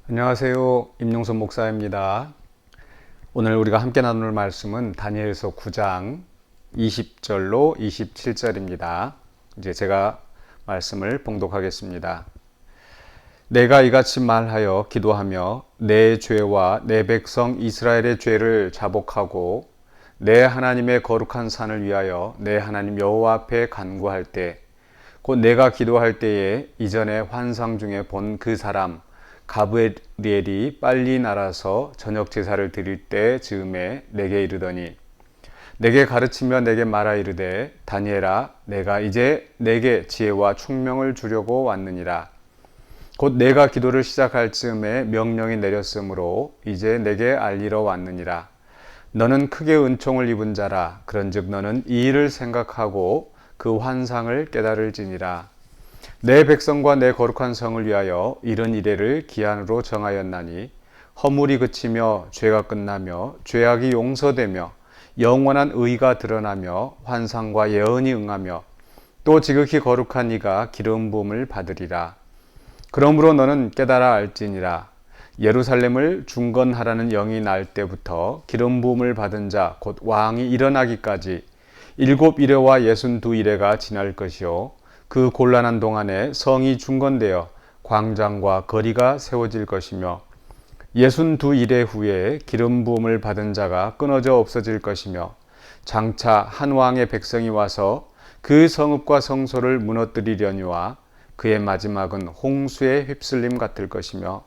안녕하세요. 임용선 목사입니다. 오늘 우리가 함께 나눌 말씀은 다니엘서 9장 20절로 27절입니다. 이제 제가 말씀을 봉독하겠습니다. 내가 이같이 말하여 기도하며 내 죄와 내 백성 이스라엘의 죄를 자복하고 내 하나님의 거룩한 산을 위하여 내 하나님 여호와 앞에 간구할 때 곧 내가 기도할 때에 이전에 환상 중에 본 그 사람 가브리엘이 빨리 날아서 저녁 제사를 드릴 때 즈음에 내게 이르더니 내게 가르치며 내게 말하 이르되 다니엘아 내가 이제 내게 지혜와 총명을 주려고 왔느니라. 곧 내가 기도를 시작할 즈음에 명령이 내렸으므로 이제 내게 알리러 왔느니라. 너는 크게 은총을 입은 자라. 그런즉 너는 이 일을 생각하고 그 환상을 깨달을지니라. 내 백성과 내 거룩한 성을 위하여 이런 이래를 기한으로 정하였나니 허물이 그치며 죄가 끝나며 죄악이 용서되며 영원한 의가 드러나며 환상과 예언이 응하며 또 지극히 거룩한 이가 기름 부음을 받으리라. 그러므로 너는 깨달아 알지니라. 예루살렘을 중건하라는 영이 날 때부터 기름 부음을 받은 자 곧 왕이 일어나기까지 7 이레와 62 이레가 지날 것이요 그 곤란한 동안에 성이 중건되어 광장과 거리가 세워질 것이며 62 이레 후에 기름 부음을 받은 자가 끊어져 없어질 것이며 장차 한 왕의 백성이 와서 그 성읍과 성소를 무너뜨리려니와 그의 마지막은 홍수에 휩쓸림 같을 것이며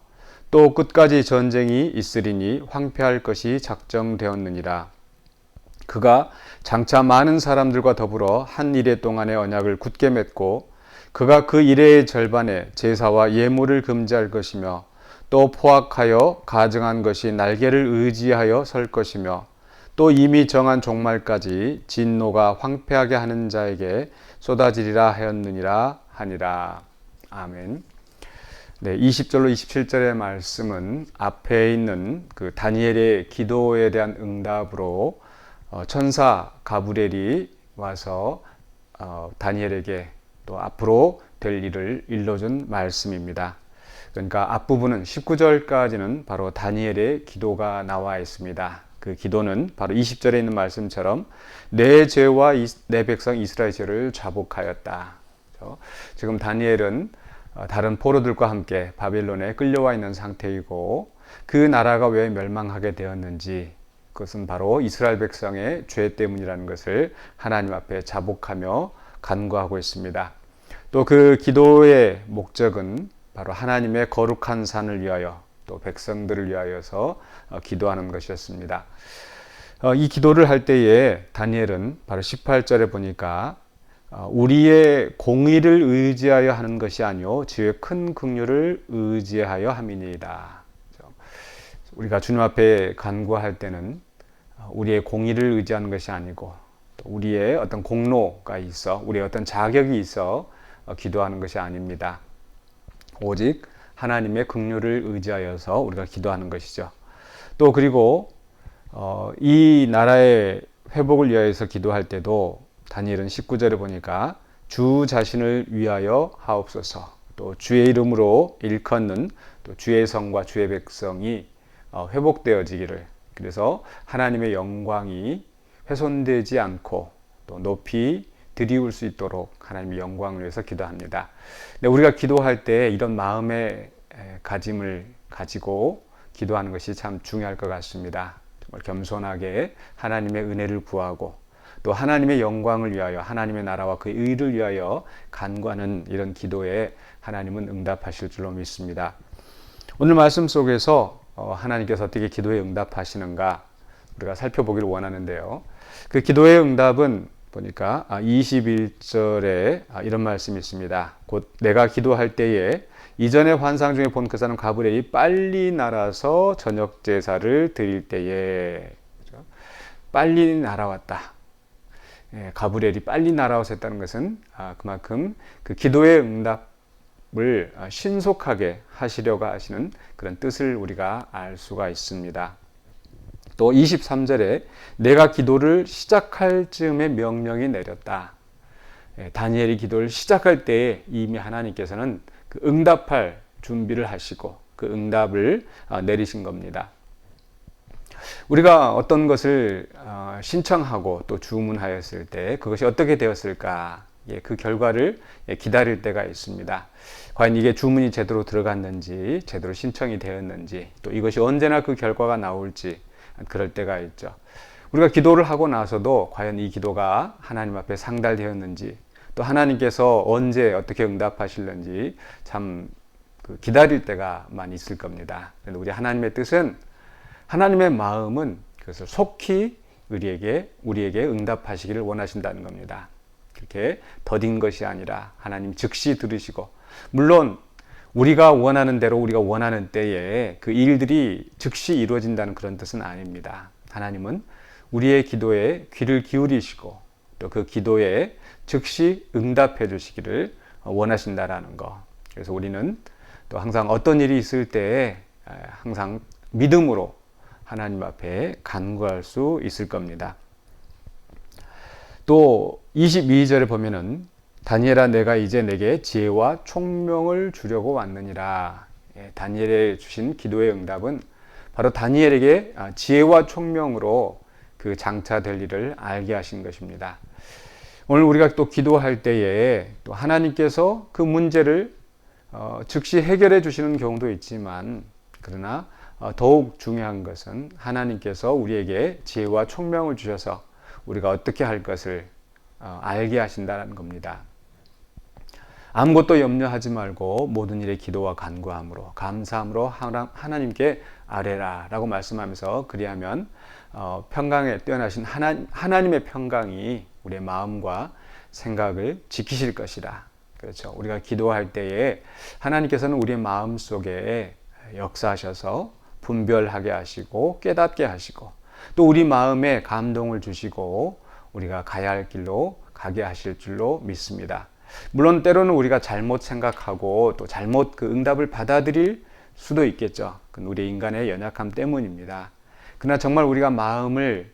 또 끝까지 전쟁이 있으리니 황폐할 것이 작정되었느니라. 그가 장차 많은 사람들과 더불어 한 이레 동안의 언약을 굳게 맺고 그가 그 이레의 절반에 제사와 예물을 금지할 것이며 또 포악하여 가증한 것이 날개를 의지하여 설 것이며 또 이미 정한 종말까지 진노가 황폐하게 하는 자에게 쏟아지리라 하였느니라 하니라. 아멘. 네, 20절로 27절의 말씀은 앞에 있는 그 다니엘의 기도에 대한 응답으로 천사 가브리엘이 와서 다니엘에게 또 앞으로 될 일을 일러준 말씀입니다. 그러니까 앞부분은 19절까지는 바로 다니엘의 기도가 나와 있습니다. 그 기도는 바로 20절에 있는 말씀처럼 내 죄와 내 백성 이스라엘 죄를 자복하였다. 지금 다니엘은 다른 포로들과 함께 바벨론에 끌려와 있는 상태이고 그 나라가 왜 멸망하게 되었는지 그것은 바로 이스라엘 백성의 죄 때문이라는 것을 하나님 앞에 자복하며 간구하고 있습니다. 또 그 기도의 목적은 바로 하나님의 거룩한 산을 위하여 또 백성들을 위하여서 기도하는 것이었습니다. 이 기도를 할 때에 다니엘은 바로 18절에 보니까 우리의 공의를 의지하여 하는 것이 아니요 주의 큰 긍휼을 의지하여 함이니이다. 우리가 주님 앞에 간구할 때는 우리의 공의를 의지하는 것이 아니고 우리의 어떤 공로가 있어 우리의 어떤 자격이 있어 기도하는 것이 아닙니다. 오직 하나님의 긍휼을 의지하여서 우리가 기도하는 것이죠. 또 그리고 이 나라의 회복을 위하여서 기도할 때도 다니엘은 19절에 보니까 주 자신을 위하여 하옵소서 또 주의 이름으로 일컫는 또 주의 성과 주의 백성이 회복되어지기를 그래서 하나님의 영광이 훼손되지 않고 또 높이 드리울 수 있도록 하나님의 영광을 위해서 기도합니다. 우리가 기도할 때 이런 마음의 가짐을 가지고 기도하는 것이 참 중요할 것 같습니다. 정말 겸손하게 하나님의 은혜를 구하고 또 하나님의 영광을 위하여 하나님의 나라와 그의 의를 위하여 간구하는 이런 기도에 하나님은 응답하실 줄로 믿습니다. 오늘 말씀 속에서 하나님께서 어떻게 기도에 응답하시는가 우리가 살펴보기를 원하는데요. 그 기도의 응답은 보니까 21절에 이런 말씀이 있습니다. 곧 내가 기도할 때에 이전에 환상 중에 본 그 사람 가브리엘이 빨리 날아서 저녁 제사를 드릴 때에 빨리 날아왔다. 가브리엘이 빨리 날아와서 했다는 것은 그만큼 그 기도의 응답을 신속하게 하시려고 하시는 그런 뜻을 우리가 알 수가 있습니다. 또 23절에 내가 기도를 시작할 즈음에 명령이 내렸다. 다니엘이 기도를 시작할 때에 이미 하나님께서는 그 응답할 준비를 하시고 그 응답을 내리신 겁니다. 우리가 어떤 것을 신청하고 또 주문하였을 때 그것이 어떻게 되었을까? 그 결과를 기다릴 때가 있습니다. 과연 이게 주문이 제대로 들어갔는지, 제대로 신청이 되었는지, 또 이것이 언제나 그 결과가 나올지 그럴 때가 있죠. 우리가 기도를 하고 나서도 과연 이 기도가 하나님 앞에 상달되었는지, 또 하나님께서 언제 어떻게 응답하실는지 참 기다릴 때가 많이 있을 겁니다. 그런데 우리 하나님의 뜻은, 하나님의 마음은 그것을 속히 우리에게 응답하시기를 원하신다는 겁니다. 그렇게 더딘 것이 아니라 하나님 즉시 들으시고, 물론 우리가 원하는 대로 우리가 원하는 때에 그 일들이 즉시 이루어진다는 그런 뜻은 아닙니다. 하나님은 우리의 기도에 귀를 기울이시고 또 그 기도에 즉시 응답해 주시기를 원하신다라는 거. 그래서 우리는 또 항상 어떤 일이 있을 때에 항상 믿음으로 하나님 앞에 간구할 수 있을 겁니다. 또 22절에 보면은 다니엘아 내가 이제 내게 지혜와 총명을 주려고 왔느니라. 다니엘에 주신 기도의 응답은 바로 다니엘에게 지혜와 총명으로 그 장차될 일을 알게 하신 것입니다. 오늘 우리가 또 기도할 때에 또 하나님께서 그 문제를 즉시 해결해 주시는 경우도 있지만, 그러나 더욱 중요한 것은 하나님께서 우리에게 지혜와 총명을 주셔서 우리가 어떻게 할 것을 알게 하신다는 겁니다. 아무것도 염려하지 말고 모든 일에 기도와 간구함으로 감사함으로 하나님께 아뢰라 라고 말씀하면서, 그리하면 평강에 뛰어나신 하나님의 평강이 우리의 마음과 생각을 지키실 것이라. 그렇죠. 우리가 기도할 때에 하나님께서는 우리의 마음 속에 역사하셔서 분별하게 하시고 깨닫게 하시고 또 우리 마음에 감동을 주시고 우리가 가야 할 길로 가게 하실 줄로 믿습니다. 물론 때로는 우리가 잘못 생각하고 또 잘못 그 응답을 받아들일 수도 있겠죠. 그건 우리 인간의 연약함 때문입니다. 그러나 정말 우리가 마음을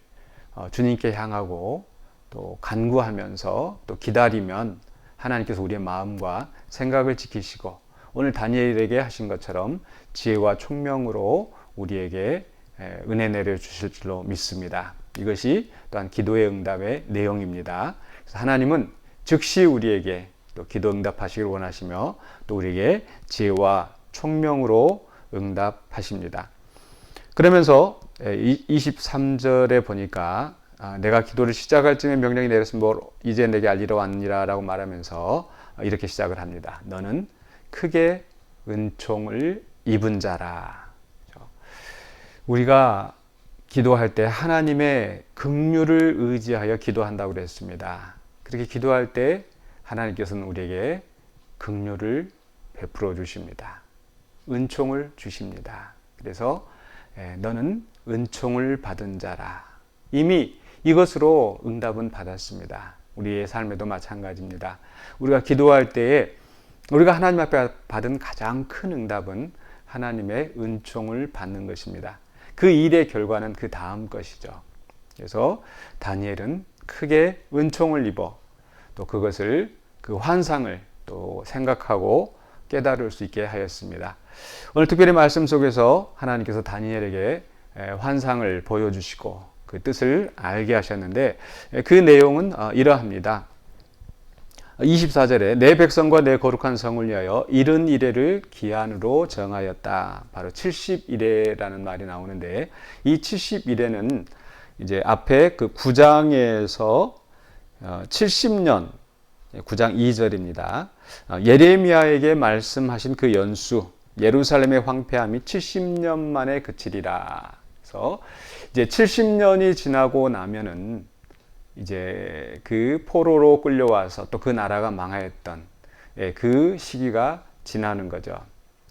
주님께 향하고 또 간구하면서 또 기다리면 하나님께서 우리의 마음과 생각을 지키시고 오늘 다니엘에게 하신 것처럼 지혜와 총명으로 우리에게 은혜 내려주실 줄로 믿습니다. 이것이 또한 기도의 응답의 내용입니다. 그래서 하나님은 즉시 우리에게 또 기도 응답하시길 원하시며 또 우리에게 지혜와 총명으로 응답하십니다. 그러면서 23절에 보니까 내가 기도를 시작할 쯤에 명령이 내렸으면 이제 내게 알리러 왔니라 라고 말하면서 이렇게 시작을 합니다. 너는 크게 은총을 입은 자라. 우리가 기도할 때 하나님의 긍휼을 의지하여 기도한다고 그랬습니다. 그렇게 기도할 때 하나님께서는 우리에게 긍휼을 베풀어 주십니다. 은총을 주십니다. 그래서 너는 은총을 받은 자라. 이미 이것으로 응답은 받았습니다. 우리의 삶에도 마찬가지입니다. 우리가 기도할 때에 우리가 하나님 앞에 받은 가장 큰 응답은 하나님의 은총을 받는 것입니다. 그 일의 결과는 그 다음 것이죠. 그래서 다니엘은 크게 은총을 입어 또 그것을 그 환상을 또 생각하고 깨달을 수 있게 하였습니다. 오늘 특별히 말씀 속에서 하나님께서 다니엘에게 환상을 보여주시고 그 뜻을 알게 하셨는데 그 내용은 이러합니다. 24절에 내 백성과 내 거룩한 성을 위하여 70이레를 기한으로 정하였다. 바로 70이레라는 말이 나오는데 이 70이레는 이제 앞에 그 9장에서 70년 9장 2절입니다. 예레미야에게 말씀하신 그 연수 예루살렘의 황폐함이 70년 만에 그치리라. 그래서 이제 70년이 지나고 나면은 이제 그 포로로 끌려와서 또 그 나라가 망하였던 그 시기가 지나는 거죠.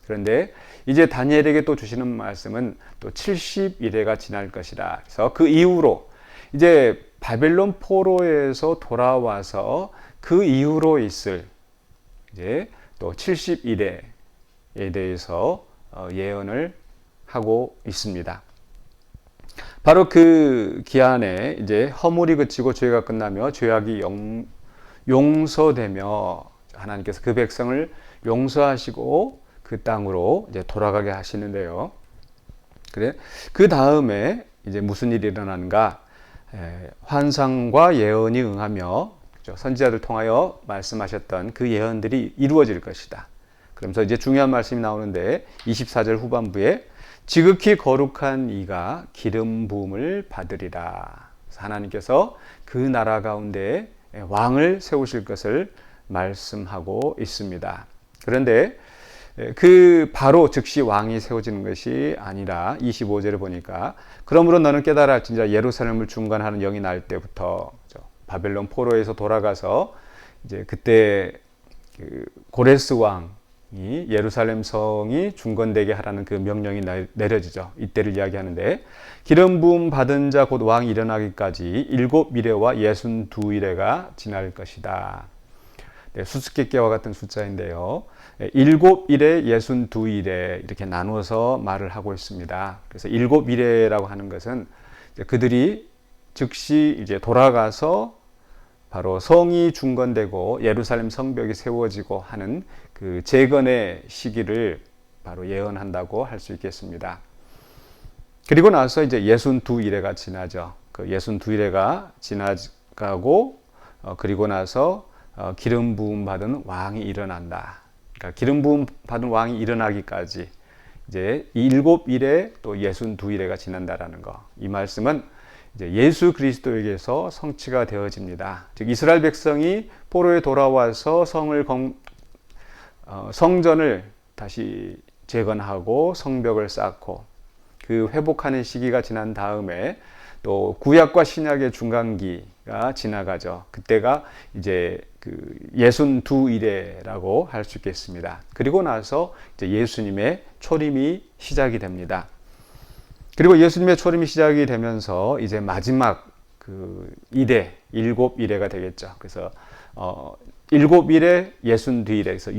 그런데 이제 다니엘에게 또 주시는 말씀은 또 70일회가 지날 것이라. 그래서 그 이후로 이제 바벨론 포로에서 돌아와서 그 이후로 있을 이제 또 70일회에 대해서 예언을 하고 있습니다. 바로 그 기한에 이제 허물이 그치고 죄가 끝나며 죄악이 용서되며 하나님께서 그 백성을 용서하시고 그 땅으로 이제 돌아가게 하시는데요. 그래, 그 다음에 이제 무슨 일이 일어나는가? 환상과 예언이 응하며 선지자들 통하여 말씀하셨던 그 예언들이 이루어질 것이다. 그러면서 이제 중요한 말씀이 나오는데 24절 후반부에 지극히 거룩한 이가 기름 부음을 받으리라. 하나님께서 그 나라 가운데 왕을 세우실 것을 말씀하고 있습니다. 그런데 그 바로 즉시 왕이 세워지는 것이 아니라 25절에 보니까 그러므로 너는 깨달을지니라 예루살렘을 중건하는 영이 날 때부터 바벨론 포로에서 돌아가서 이제 그때 그 고레스 왕이 예루살렘 성이 중건되게 하라는 그 명령이 내려지죠. 이때를 이야기하는데 기름 부음 받은 자 곧 왕이 일어나기까지 7이레와 62이레가 지날 것이다. 네, 수수께끼와 같은 숫자인데요. 7일에 62일에 이렇게 나누어서 말을 하고 있습니다. 그래서 7일에라고 하는 것은 그들이 즉시 이제 돌아가서 바로 성이 중건되고 예루살렘 성벽이 세워지고 하는 그 재건의 시기를 바로 예언한다고 할 수 있겠습니다. 그리고 나서 이제 62일에가 지나죠. 그 62일에가 지나가고 그리고 나서 기름 부음 받은 왕이 일어난다. 그러니까 기름 부음 받은 왕이 일어나기까지 이제 7일에 또 62일에가 지난다라는 거. 이 말씀은 이제 예수 그리스도에게서 성취가 되어집니다. 즉 이스라엘 백성이 포로에 돌아와서 성전을 다시 재건하고 성벽을 쌓고 그 회복하는 시기가 지난 다음에 또 구약과 신약의 중간기가 지나가죠. 그때가 이제 그 62일에라고 할 수 있겠습니다. 그리고 나서 이제 예수님의 초림이 시작이 됩니다. 그리고 예수님의 초림이 시작이 되면서 이제 마지막 그 일회, 7일회가 되겠죠. 그래서 7일에 62일에서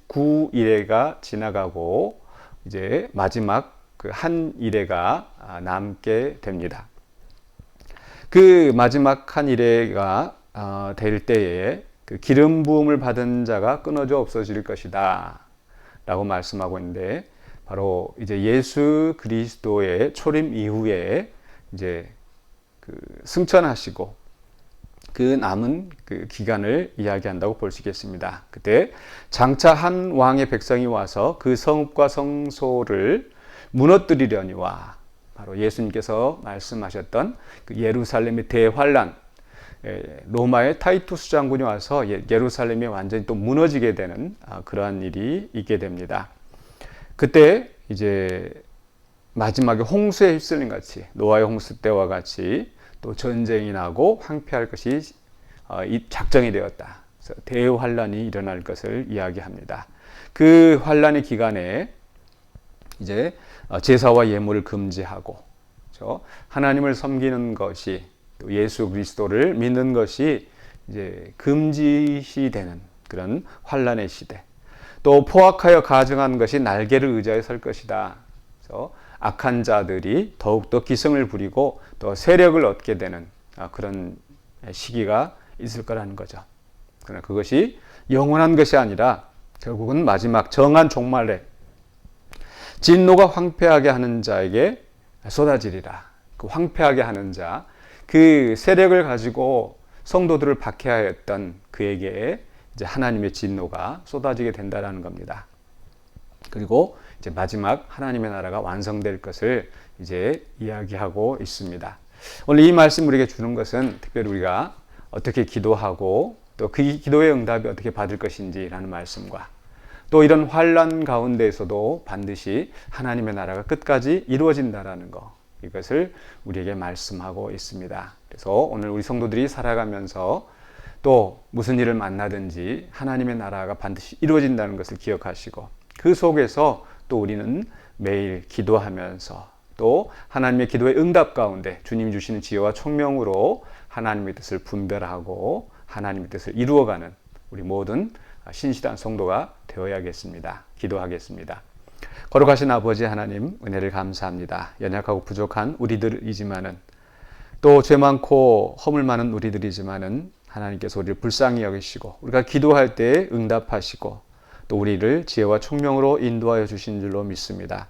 69일회가 지나가고 이제 마지막 그 한 일회가 남게 됩니다. 그 마지막 한 일회가 될 때에 그 기름 부음을 받은 자가 끊어져 없어질 것이다 라고 말씀하고 있는데 바로 이제 예수 그리스도의 초림 이후에 이제 그 승천하시고 그 남은 그 기간을 이야기한다고 볼 수 있겠습니다. 그때 장차 한 왕의 백성이 와서 그 성읍과 성소를 무너뜨리려니와 바로 예수님께서 말씀하셨던 그 예루살렘의 대환란, 로마의 타이투스 장군이 와서 예루살렘이 완전히 또 무너지게 되는 그러한 일이 있게 됩니다. 그때 이제 마지막에 홍수에 휩쓸린 같이 노아의 홍수 때와 같이 또 전쟁이 나고 황폐할 것이 작정이 되었다. 그래서 대환란이 일어날 것을 이야기합니다. 그 환란의 기간에 이제 제사와 예물을 금지하고 하나님을 섬기는 것이 또 예수 그리스도를 믿는 것이 이제 금지시 되는 그런 환란의 시대. 또 포악하여 가증한 것이 날개를 의지하여 설 것이다. 그래서 악한 자들이 더욱더 기승을 부리고 또 세력을 얻게 되는 그런 시기가 있을 거라는 거죠. 그러나 그것이 영원한 것이 아니라 결국은 마지막 정한 종말에 진노가 황폐하게 하는 자에게 쏟아지리라. 그 황폐하게 하는 자, 그 세력을 가지고 성도들을 박해하였던 그에게 이제 하나님의 진노가 쏟아지게 된다라는 겁니다. 그리고 이제 마지막 하나님의 나라가 완성될 것을 이제 이야기하고 있습니다. 오늘 이 말씀 우리에게 주는 것은 특별히 우리가 어떻게 기도하고 또 그 기도의 응답이 어떻게 받을 것인지라는 말씀과 또 이런 환난 가운데에서도 반드시 하나님의 나라가 끝까지 이루어진다라는 것, 이것을 우리에게 말씀하고 있습니다. 그래서 오늘 우리 성도들이 살아가면서 또 무슨 일을 만나든지 하나님의 나라가 반드시 이루어진다는 것을 기억하시고 그 속에서 또 우리는 매일 기도하면서 또 하나님의 기도의 응답 가운데 주님 주시는 지혜와 총명으로 하나님의 뜻을 분별하고 하나님의 뜻을 이루어가는 우리 모든 신실한 성도가 되어야겠습니다. 기도하겠습니다. 거룩하신 아버지 하나님, 은혜를 감사합니다. 연약하고 부족한 우리들이지만은 또 죄 많고 허물 많은 우리들이지만은 하나님께서 우리를 불쌍히 여기시고 우리가 기도할 때 응답하시고 또 우리를 지혜와 총명으로 인도하여 주신 줄로 믿습니다.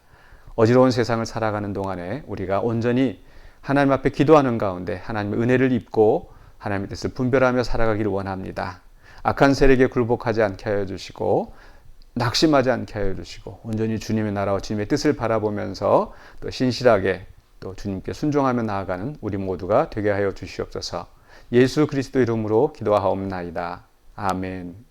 어지러운 세상을 살아가는 동안에 우리가 온전히 하나님 앞에 기도하는 가운데 하나님의 은혜를 입고 하나님의 뜻을 분별하며 살아가기를 원합니다. 악한 세력에 굴복하지 않게 하여 주시고 낙심하지 않게 하여 주시고 온전히 주님의 나라와 주님의 뜻을 바라보면서 또 신실하게 또 주님께 순종하며 나아가는 우리 모두가 되게 하여 주시옵소서. 예수 그리스도 이름으로 기도하옵나이다. 아멘.